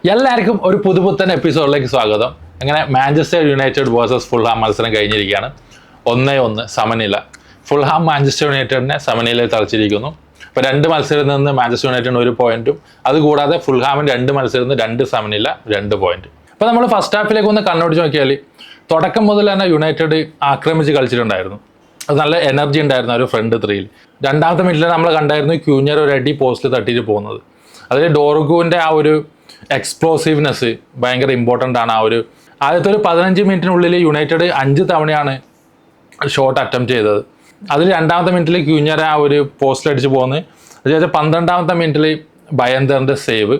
എല്ലാവർക്കും ഒരു പുതുപുത്തൻ എപ്പിസോഡിലേക്ക് സ്വാഗതം. അങ്ങനെ മാഞ്ചസ്റ്റർ യുണൈറ്റഡ് വേഴ്സസ് ഫുൾഹാം മത്സരം കഴിഞ്ഞിരിക്കുകയാണ്. 1-1 സമനില. ഫുൾഹാം മാഞ്ചസ്റ്റർ യുണൈറ്റഡിനെ സമനിലയിൽ തളച്ചിരിക്കുന്നു. ഇപ്പോൾ 2 മത്സരത്തിൽ നിന്ന് മാഞ്ചസ്റ്റർ യുണൈറ്റഡിന് 1 പോയിന്റും, അതുകൂടാതെ ഫുൾഹാമിന് 2 മത്സരത്തിൽ നിന്ന് 2 സമനില 2 പോയിന്റ്. അപ്പോൾ നമ്മൾ ഫസ്റ്റ് ഹാഫിലേക്ക് ഒന്ന് കണ്ണോടിച്ച് നോക്കിയാൽ തുടക്കം മുതൽ തന്നെ യുണൈറ്റഡ് ആക്രമിച്ച് കളിച്ചിട്ടുണ്ടായിരുന്നു. അത് നല്ല എനർജി ഉണ്ടായിരുന്നു ഒരു ഫ്രണ്ട് ത്രീയിൽ. രണ്ടാമത്തെ മിനിറ്റിൽ നമ്മൾ കണ്ടായിരുന്നു ക്യൂഞ്ഞർ ഒരു അടി പോസ്റ്റിൽ തട്ടിയിട്ട് പോകുന്നത്. അതിൽ ഡോർഗുവിൻ്റെ ആ ഒരു എക്സ്പ്ലോസീവ്നെസ് ഭയങ്കര ഇമ്പോർട്ടൻ്റ് ആണ്. ആദ്യത്തെ ഒരു 15 മിനിറ്റിനുള്ളിൽ യുണൈറ്റഡ് 5 തവണയാണ് ഷോട്ട് അറ്റംപ്റ്റ് ചെയ്തത്. അതിൽ രണ്ടാമത്തെ മിനിറ്റിൽ ക്യൂഞ്ഞർ ആ ഒരു പോസ്റ്റിൽ അടിച്ച് പോകുന്നത്. അതുശേഷം 12ാമത്തെ മിനിറ്റിൽ ബയന്തറിൻ്റെ സേവ്,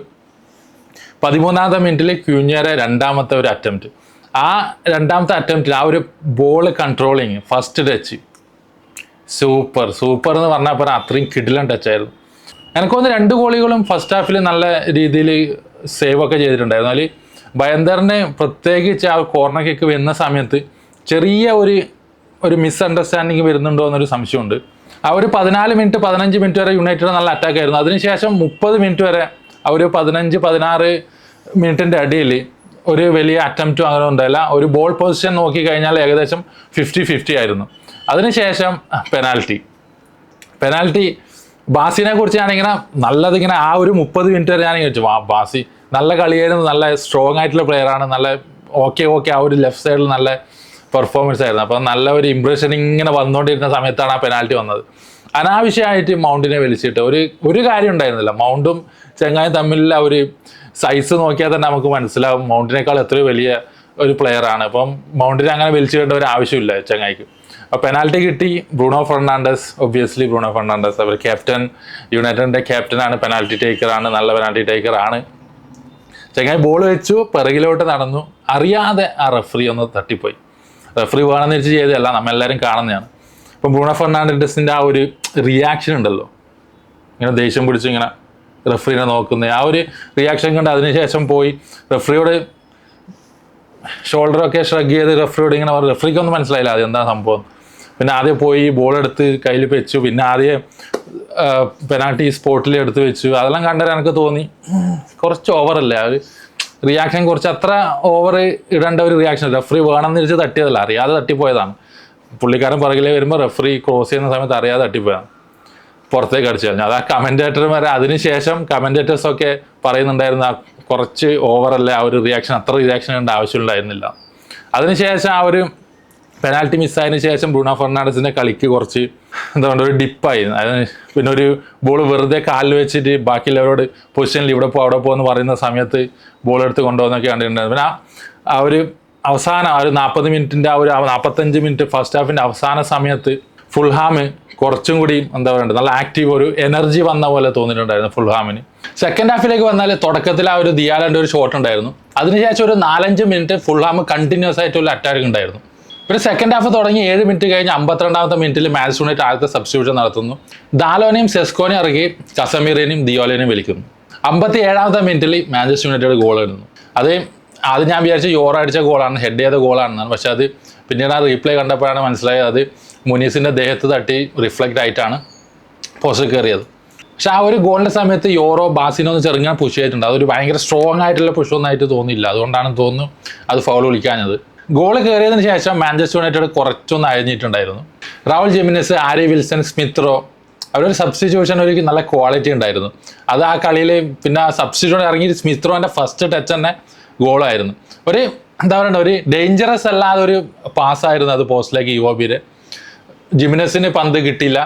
13ാമത്തെ മിനിറ്റിൽ ക്യൂഞ്ഞറെ രണ്ടാമത്തെ ഒരു അറ്റംപ്റ്റ്. ആ രണ്ടാമത്തെ അറ്റംപ്റ്റിൽ ആ ഒരു ball controlling, first touch super എന്ന് പറഞ്ഞാൽ അത്രയും കിടിലൻ ടച്ചായിരുന്നു. എനിക്കൊന്ന് 2 ഗോളികളും ഫസ്റ്റ് ഹാഫിൽ നല്ല രീതിയിൽ സേവ് ഒക്കെ ചെയ്തിട്ടുണ്ടായിരുന്നു. അതിൽ ബയന്തറിന് പ്രത്യേകിച്ച് ആ കോർണർ കിക്ക് വരുന്ന സമയത്ത് ചെറിയ ഒരു മിസ്അണ്ടർസ്റ്റാൻഡിങ് വരുന്നുണ്ടോ എന്നൊരു സംശയമുണ്ട്. ആ ഒരു 14 മിനിറ്റ് 15 മിനിറ്റ് വരെ യുണൈറ്റഡ് നല്ല അറ്റാക്ക് ആയിരുന്നു. അതിനുശേഷം 30 മിനിറ്റ് വരെ ആ ഒരു 15-16 മിനിറ്റിൻ്റെ അടിയിൽ ഒരു വലിയ അറ്റംപ്റ്റും അങ്ങനെ ഉണ്ടായില്ല. ഒരു ബോൾ പൊസിഷൻ നോക്കി കഴിഞ്ഞാൽ ഏകദേശം 50-50 ആയിരുന്നു. അതിനുശേഷം പെനാൽറ്റി ബാസിനെ കുറിച്ച് ഞാനിങ്ങനെ നല്ലതിങ്ങനെ ആ ഒരു 30 മിനിറ്റ് വരെ ഞാനിങ്ങനെ ചോദിച്ചു, ബാസി നല്ല കളിയായിരുന്നു, നല്ല സ്ട്രോങ് ആയിട്ടുള്ള പ്ലെയറാണ്, നല്ല ഓക്കെ ആ ഒരു ലെഫ്റ്റ് സൈഡിൽ നല്ല പെർഫോമൻസ് ആയിരുന്നു. അപ്പം നല്ല ഒരു ഇമ്പ്രഷൻ ഇങ്ങനെ വന്നുകൊണ്ടിരുന്ന സമയത്താണ് ആ പെനാൽറ്റി വന്നത്. അനാവശ്യമായിട്ട് മൗണ്ടിനെ വലിച്ചിട്ട് ഒരു കാര്യം ഉണ്ടായിരുന്നില്ല. മൗണ്ടും ചെങ്ങായും തമ്മിലുള്ള ഒരു സൈസ് നോക്കിയാൽ തന്നെ നമുക്ക് മനസ്സിലാവും മൗണ്ടിനേക്കാൾ എത്രയോ വലിയ ഒരു പ്ലെയറാണ്. അപ്പം മൗണ്ടിനെ അങ്ങനെ വലിച്ചു വേണ്ട ഒരു ആവശ്യമില്ല ചെങ്ങായിക്ക്. അപ്പോൾ പെനാൽറ്റി കിട്ടി. Bruno Fernandes, obviously Bruno Fernandes അവർ ക്യാപ്റ്റൻ, യുണൈറ്റഡിൻ്റെ ക്യാപ്റ്റനാണ്, പെനാൽറ്റി ടേക്കറാണ്, നല്ല പെനാൽറ്റി ടേക്കറാണ്. ചെങ്ങായി ബോൾ വെച്ചു, പിറകിലോട്ട് നടന്നു, അറിയാതെ ആ റെഫറി ഒന്ന് തട്ടിപ്പോയി. റെഫറി വേണമെന്ന് വെച്ച് ചെയ്തതല്ല, നമ്മളെല്ലാവരും കാണുന്നതാണ്. അപ്പം ബ്രൂണോ ഫെർണാണ്ടസിൻ്റെ ആ ഒരു റിയാക്ഷൻ ഉണ്ടല്ലോ, ഇങ്ങനെ ദേഷ്യം പിടിച്ച് ഇങ്ങനെ റെഫറിനെ നോക്കുന്ന ആ ഒരു റിയാക്ഷൻ കണ്ട് അതിനുശേഷം പോയി റെഫറിയോട് ഷോൾഡറൊക്കെ ഷ്രഗ് ചെയ്ത് റെഫറിയോട് ഇങ്ങനെ റെഫറിക്കൊന്നും മനസ്സിലായില്ല അതെന്താ സംഭവം. പിന്നെ ആദ്യം പോയി ബോളെടുത്ത് കയ്യിൽ വെച്ചു, പിന്നെ ആദ്യം പെനാൽറ്റി സ്പോട്ടിൽ എടുത്ത് വെച്ചു. അതെല്ലാം കണ്ടത് എനിക്ക് തോന്നി കുറച്ച് ഓവറല്ലേ ആ ഒരു റിയാക്ഷൻ, കുറച്ച് അത്ര ഓവർ ഇടേണ്ട ഒരു റിയാക്ഷൻ. റെഫറി വേണമെന്ന് വെച്ച് തട്ടിയതല്ല, അറിയാതെ തട്ടിപ്പോയതാണ്. പുള്ളിക്കാരൻ പുറകിലേ വരുമ്പോൾ റെഫറി ക്രോസ് ചെയ്യുന്ന സമയത്ത് അറിയാതെ തട്ടിപ്പോയതാണ്, പുറത്തേക്ക് അടിച്ചു കഴിഞ്ഞു. അത് ആ കമൻറ്റേറ്റർമാരെ അതിനുശേഷം കമൻറ്റേറ്റേഴ്സൊക്കെ പറയുന്നുണ്ടായിരുന്നു കുറച്ച് ഓവറല്ലേ ആ ഒരു റിയാക്ഷൻ, അത്ര റിയാക്ഷൻ കണ്ട ആവശ്യമുണ്ടായിരുന്നില്ല. അതിനുശേഷം ആ ഒരു പെനാൽറ്റി മിസ്സായതിനു ശേഷം ബ്രൂണോ ഫെർണാണ്ടസിൻ്റെ കളിക്ക് കുറച്ച് എന്താ പറയുക ഒരു ഡിപ്പായി. അതിന് പിന്നെ ഒരു ബോൾ വെറുതെ കാലിൽ വെച്ചിട്ട് ബാക്കിയുള്ളവരോട് പൊസിഷനിൽ ഇവിടെ അവിടെ പോകുമെന്ന് പറയുന്ന സമയത്ത് ബോൾ എടുത്ത് കൊണ്ടുപോകുന്നൊക്കെ കണ്ടിട്ടുണ്ടായിരുന്നു. പിന്നെ ആ ഒരു അവസാനം ആ ഒരു 40 മിനിറ്റിൻ്റെ ആ ഒരു 45 മിനിറ്റ് ഫസ്റ്റ് ഹാഫിൻ്റെ അവസാന സമയത്ത് ഫുൾഹാം കുറച്ചും കൂടി എന്താ പറയുക നല്ല ആക്റ്റീവ്, ഒരു എനർജി വന്ന പോലെ തോന്നിയിട്ടുണ്ടായിരുന്നു ഫുൾഹാമിന്. സെക്കൻഡ് ഹാഫിലേക്ക് വന്നാൽ തുടക്കത്തിൽ ആ ഒരു ദിയാലൻ്റെ ഒരു ഷോട്ട് ഉണ്ടായിരുന്നു. അതിനുശേഷം ഒരു 4-5 മിനിറ്റ് ഫുൾഹാം കണ്ടിന്യൂസ് ആയിട്ടുള്ള അറ്റാക്ക് ഉണ്ടായിരുന്നു. പിന്നെ സെക്കൻഡ് ഹാഫ് തുടങ്ങി 7 മിനിറ്റ് കഴിഞ്ഞ് 52ാമത്തെ മിനിറ്റിൽ മാഞ്ചസ്റ്റർ യുണൈറ്റഡ് ആദ്യത്തെ സബ്സ്റ്റിറ്റ്യൂഷൻ നടത്തുന്നു. ദാലോനെയും സെസ്കോനെയും ഇറക്കി കസമീറിനെയും ദിയോലിനെയും വിളിക്കുന്നു. 57ാമത്തെ മിനിറ്റിൽ മാഞ്ചസ്റ്റർ യുണൈറ്റഡ് ഗോൾ ഇടുന്നു. അത് ഞാൻ വിചാരിച്ച യോറ അടിച്ച ഗോളാണ്, ഹെഡ് ചെയ്ത ഗോളാണെന്നാണ്. പക്ഷെ അത് പിന്നീട് ആ റീപ്ലേ കണ്ടപ്പോഴാണ് മനസ്സിലായത് അത് മുനീസിൻ്റെ ദേഹത്ത് തട്ടി റിഫ്ലക്റ്റ് ആയിട്ടാണ് പോസ്റ്റ് കയറിയത്. പക്ഷെ ആ ഒരു ഗോളിൻ്റെ സമയത്ത് യോറോ ബാസിനൊന്ന് ചെറുങ്ങനെ പുഷ് ചെയ്തിട്ടുണ്ട്. അതൊരു ഭയങ്കര സ്ട്രോങ് ആയിട്ടുള്ള പുഷൊന്നായിട്ട് തോന്നിയില്ല. അതുകൊണ്ടാണ് തോന്നുന്നു അത് ഫൗൾ വിളിക്കാഞ്ഞത്. ഗോൾ കയറിയതിന് ശേഷം മാഞ്ചസ്റ്റർ യുണൈറ്റഡ് കുറച്ചൊന്ന് അഴിഞ്ഞിട്ടുണ്ടായിരുന്നു. റൗൾ ജിമിനസ്, ആരി വിൽസൺ, സ്മിത്ത് റോ അവരൊരു സബ്സ്റ്റിറ്റ്യൂഷൻ ഒരു നല്ല ക്വാളിറ്റി ഉണ്ടായിരുന്നു. അത് ആ കളിയിൽ പിന്നെ സബ്സ്റ്റിറ്റ്യൂഷൻ ഇറങ്ങി സ്മിത്ത് റോൻ്റെ ഫസ്റ്റ് ടച്ച് തന്നെ ഗോളായിരുന്നു. എന്താ പറയുക ഒരു ഡേഞ്ചറസ് അല്ലാതെ ഒരു പാസ്സായിരുന്നു അത് പോസ്റ്റിലേക്ക്. യുവോബിയുടെ ജിമിനസിന് പന്ത് കിട്ടിയില്ല.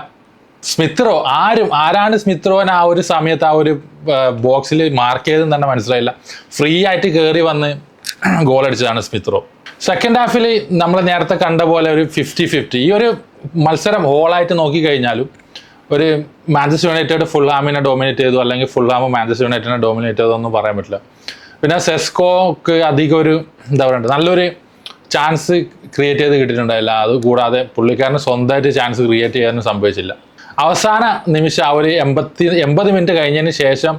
സ്മിത്ത് റോ ആരാണ് സ്മിത്ത് റോനെ ആ ഒരു സമയത്ത് ആ ഒരു ബോക്സിൽ മാർക്ക് ചെയ്തെന്ന് തന്നെ മനസ്സിലായില്ല. ഫ്രീ ആയിട്ട് കയറി വന്ന് ഗോൾ അടിച്ചതാണ് സ്മിത്ത് റോ. സെക്കൻഡ് ഹാഫിൽ നമ്മൾ നേരത്തെ കണ്ട പോലെ ഒരു 50-50 ഈ ഒരു മത്സരം ഹോളായിട്ട് നോക്കിക്കഴിഞ്ഞാലും ഒരു മാഞ്ചസ്റ്റർ യുണൈറ്റഡ് ഫുൾഹാമിനെ ഡോമിനേറ്റ് ചെയ്തു, അല്ലെങ്കിൽ ഫുൾഹാം മാഞ്ചസ്റ്റർ യുണൈറ്റഡിനെ ഡോമിനേറ്റ് ചെയ്തതൊന്നും പറയാൻ പറ്റില്ല. പിന്നെ സെസ്കോക്ക് അധികം ഒരു എന്താ പറയുക നല്ലൊരു ചാൻസ് ക്രിയേറ്റ് ചെയ്ത് കിട്ടിയിട്ടുണ്ടായില്ല. അതുകൂടാതെ പുള്ളിക്കാരന് സ്വന്തമായിട്ട് ചാൻസ് ക്രിയേറ്റ് ചെയ്യാനും സംഭവിച്ചില്ല. അവസാന നിമിഷം ആ ഒരു 80 മിനിറ്റ് കഴിഞ്ഞതിന് ശേഷം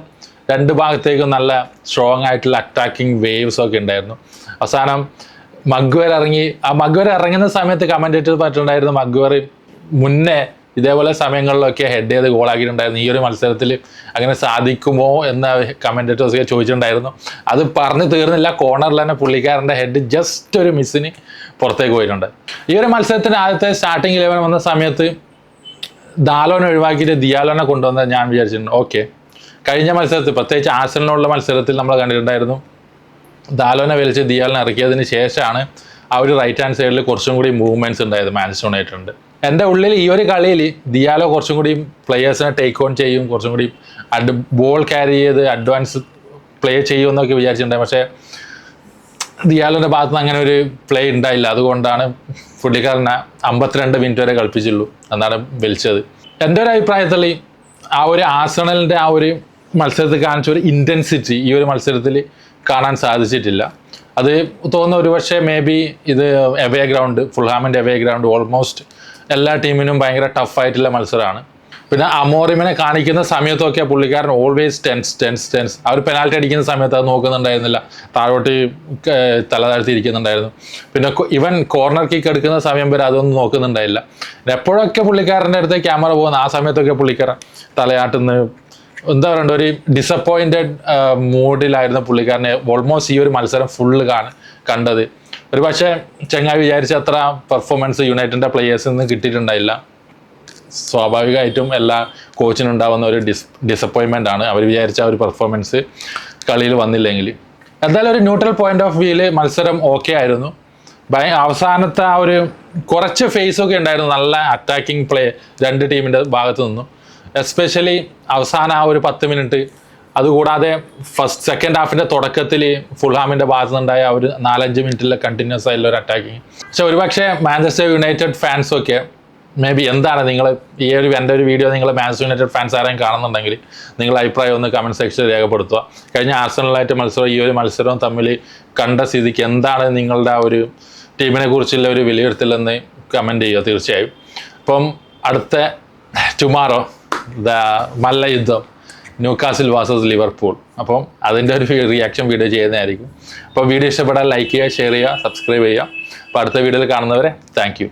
2 ഭാഗത്തേക്കും നല്ല സ്ട്രോങ് ആയിട്ടുള്ള അറ്റാക്കിംഗ് വേവ്സ് ഒക്കെ ഉണ്ടായിരുന്നു. അവസാനം മഗ്വർ ഇറങ്ങി. ആ മഗ്വർ ഇറങ്ങുന്ന സമയത്ത് കമൻറ്റേറ്റർ പറഞ്ഞിട്ടുണ്ടായിരുന്നു മഗ്വർ മുന്നേ ഇതേപോലെ സമയങ്ങളിലൊക്കെ ഹെഡ് ചെയ്ത് ഗോളാക്കിയിട്ടുണ്ടായിരുന്നു. ഈ ഒരു മത്സരത്തിൽ അങ്ങനെ സാധിക്കുമോ എന്ന് കമൻറ്റേറ്റേഴ്സൊക്കെ ചോദിച്ചിട്ടുണ്ടായിരുന്നു. അത് പറഞ്ഞു തീർന്നില്ല. കോർണറിൽ തന്നെ പുള്ളിക്കാരൻ്റെ ഹെഡ് ജസ്റ്റ് ഒരു മിസ്സിന് പുറത്തേക്ക് പോയിട്ടുണ്ട്. ഈ ഒരു മത്സരത്തിന് ആദ്യത്തെ സ്റ്റാർട്ടിംഗ് 11 വന്ന സമയത്ത് ദാലോനെ ഒഴിവാക്കിയിട്ട് ദിയാലോനെ കൊണ്ടുവന്നത് ഞാൻ വിചാരിച്ചിട്ടുണ്ട്. ഓക്കെ, കഴിഞ്ഞ മത്സരത്തിൽ പ്രത്യേകിച്ച് ആഴ്സണലിനുള്ള മത്സരത്തിൽ നമ്മൾ കണ്ടിട്ടുണ്ടായിരുന്നു ദാലോനെ വലിച്ച് ദിയാലിനെ ഇറക്കിയതിന് ശേഷമാണ് ആ ഒരു റൈറ്റ് ഹാൻഡ് സൈഡിൽ കുറച്ചും കൂടി മൂവ്മെൻറ്റ്സ് ഉണ്ടായത് മാഞ്ചസ്റ്റർ യുണൈറ്റഡ്. എൻ്റെ ഉള്ളിൽ ഈ ഒരു കളിയിൽ ദിയാലോ കുറച്ചും കൂടി പ്ലെയേഴ്സിനെ ടേക്ക് ഓൺ ചെയ്യും, കുറച്ചും കൂടി ബോൾ ക്യാരി ചെയ്ത് അഡ്വാൻസ് പ്ലേ ചെയ്യുമെന്നൊക്കെ വിചാരിച്ചിട്ടുണ്ടായി. പക്ഷേ ദിയാലോൻ്റെ ഭാഗത്ത് നിന്ന് അങ്ങനെ ഒരു പ്ലേ ഉണ്ടായില്ല. അതുകൊണ്ടാണ് പുള്ളിക്കാരനെ 52 മിനിറ്റ് വരെ കളിപ്പിച്ചുള്ളൂ എന്നാണ് വലിച്ചത്. എൻ്റെ ഒരു അഭിപ്രായത്തിൽ ആ ഒരു ആഴ്സണലിൻ്റെ ആ ഒരു മത്സരത്തിൽ കാണിച്ച ഒരു ഇൻറ്റൻസിറ്റി ഈ ഒരു മത്സരത്തിൽ കാണാൻ സാധിച്ചിട്ടില്ല. അത് തോന്നുന്ന ഒരുപക്ഷെ മേ ബി ഇത് എവേ ഗ്രൗണ്ട്, ഫുൾഹാമിൻ്റെ എവേ ഗ്രൗണ്ട് ഓൾമോസ്റ്റ് എല്ലാ ടീമിനും ഭയങ്കര ടഫായിട്ടുള്ള മത്സരമാണ്. പിന്നെ അമോറിമിനെ കാണിക്കുന്ന സമയത്തൊക്കെ പുള്ളിക്കാരൻ ഓൾവേസ് ടെൻസ് ആ ഒരു പെനാൽറ്റി അടിക്കുന്ന സമയത്ത് അത് നോക്കുന്നുണ്ടായിരുന്നില്ല, താഴോട്ട് തല താഴ്ത്തിയിരിക്കുന്നുണ്ടായിരുന്നു. പിന്നെ ഇവൻ കോർണർ കിക്ക് എടുക്കുന്ന സമയം വരെ അതൊന്നും നോക്കുന്നുണ്ടായില്ല. എപ്പോഴൊക്കെ പുള്ളിക്കാരൻ്റെ അടുത്ത് ക്യാമറ പോകുന്ന ആ സമയത്തൊക്കെ പുള്ളിക്കാരൻ തലയാട്ടുന്ന എന്താ പറയണ്ട ഒരു ഡിസപ്പോയിൻറ്റഡ് മൂഡിലായിരുന്നു പുള്ളിക്കാരനെ ഓൾമോസ്റ്റ് ഈ ഒരു മത്സരം ഫുള്ള് കണ്ടത്. ഒരു പക്ഷേ ചങ്ങായി വിചാരിച്ച അത്ര പെർഫോമൻസ് യുണൈറ്റഡിൻ്റെ പ്ലേയേഴ്സിൽ നിന്ന് കിട്ടിയിട്ടുണ്ടായില്ല. സ്വാഭാവികമായിട്ടും എല്ലാ കോച്ചിനും ഉണ്ടാകുന്ന ഒരു ഡിസപ്പോയിൻമെൻ്റ് ആണ്. അവർ വിചാരിച്ച ആ ഒരു പെർഫോമൻസ് കളിയിൽ വന്നില്ലെങ്കിൽ. എന്തായാലും ഒരു ന്യൂട്രൽ പോയിന്റ് ഓഫ് വ്യൂവിൽ മത്സരം ഓക്കെ ആയിരുന്നു. അവസാനത്തെ ആ ഒരു കുറച്ച് ഫേസൊക്കെ ഉണ്ടായിരുന്നു, നല്ല അറ്റാക്കിംഗ് പ്ലേ രണ്ട് ടീമിൻ്റെ ഭാഗത്തു നിന്നും. എസ്പെഷ്യലി അവസാനം ആ ഒരു 10 മിനിറ്റ്, അതുകൂടാതെ സെക്കൻഡ് ഹാഫിൻ്റെ തുടക്കത്തിൽ ഫുൾഹാമിൻ്റെ ഭാഗത്തു നിന്നുണ്ടായ ഒരു 4-5 മിനിറ്റിലെ കണ്ടിന്യൂസ് ആയിട്ടുള്ള ഒരു അറ്റാക്കിങ്. പക്ഷെ ഒരുപക്ഷെ മാഞ്ചസ്റ്റർ യുണൈറ്റഡ് ഫാൻസൊക്കെ മേ ബി എന്താണ് നിങ്ങൾ ഈ ഒരു എൻ്റെ ഒരു വീഡിയോ നിങ്ങൾ മാഞ്ചസ്റ്റർ യുണൈറ്റഡ് ഫാൻസ് ആരെയും കാണുന്നുണ്ടെങ്കിൽ നിങ്ങളുടെ അഭിപ്രായം ഒന്ന് കമൻറ്റ് സെക്ഷനിൽ രേഖപ്പെടുത്തുക. കഴിഞ്ഞ ആഴ്സണലായിട്ട് മത്സരം ഈ ഒരു മത്സരവും തമ്മിൽ കണ്ട സ്ഥിതിക്ക് എന്താണ് നിങ്ങളുടെ ആ ഒരു ടീമിനെ കുറിച്ചുള്ള ഒരു വിലയിരുത്തലെന്ന് കമൻറ്റ് ചെയ്യുക തീർച്ചയായും. അപ്പം അടുത്ത ടുമാറോ മല്ല യുദ്ധം ന്യൂകാസിൽ വേഴ്സസ് ലിവർപൂൾ. അപ്പം അതിൻ്റെ ഒരു റിയാക്ഷൻ വീഡിയോ ചെയ്യുന്നതായിരിക്കും. അപ്പോൾ വീഡിയോ ഇഷ്ടപ്പെട്ടാൽ ലൈക്ക് ചെയ്യുക, ഷെയർ ചെയ്യുക, സബ്സ്ക്രൈബ് ചെയ്യുക. അപ്പോൾ അടുത്ത വീഡിയോയിൽ കാണുന്നവരെ താങ്ക് യു.